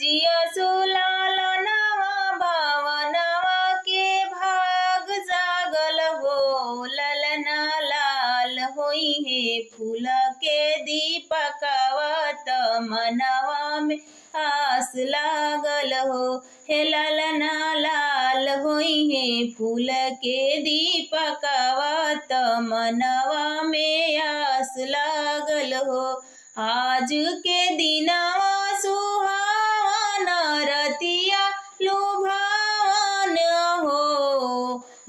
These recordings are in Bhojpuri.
जिया सुलाल नवा भावनवा के भाग जागल हो। ललना लाल होई है फूल के दीपकवा त मनवा में आस लागल हो। हे ललना लाल होई है फूल के दीपकवा त मनवा में आस लागल हो। आज के दिनवा सुहावन रतिया लुभावन हो।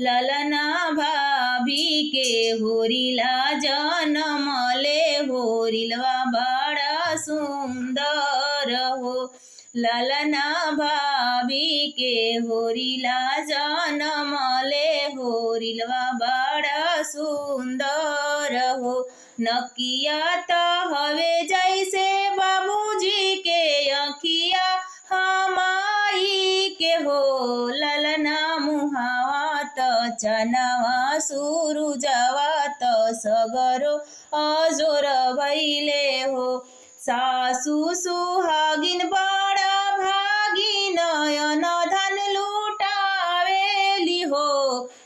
ललना भाभी के होरिला जनमले होरिलवा बड़ा सुंदर हो। ललना भाभी के होरिला जनमले होरिलवा बड़ा सुंदर हो। नकिया त हवे जैसे बाबूजी के अखिया हमाई के हो। ललना मुहावा त चनवा सूरुजवा त सगरो अजोर भैले हो। सासु सुहागिन बड़ा भागी नयन धन लुटावेली हो।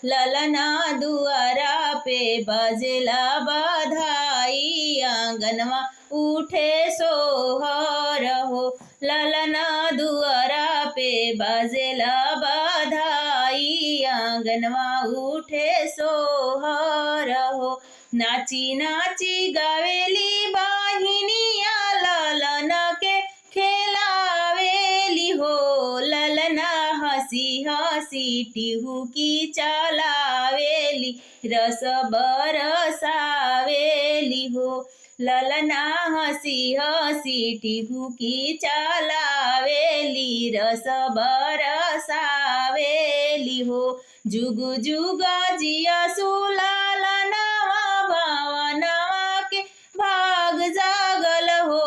ललना दुआरा पे बजेला बधाई आंगनवा उठे सोहर हो। ललना दुआरा पे बजेला बधाई आंगनवा उठे सोहर हो। नाची नाची गावेली बाहिनिया ललना के खेलावेली हो। ललना हंसी हंसी टिहुकी चलावेली रस बरसावेली हो। ललना हंसी हंसी टिहुकी चलावेली रस बरसावेली हो। जुग जुग जिया सुलाल नवा भावनवा के भाग जागल हो।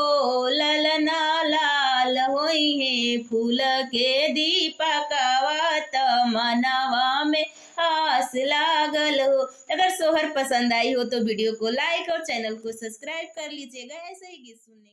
ललना लाल होई है फूल के दीपकवा त मनवा में आस लागल हो। अगर सोहर पसंद आई हो तो वीडियो को लाइक और चैनल को सब्सक्राइब कर लीजिएगा ऐसे ही गीत सुनने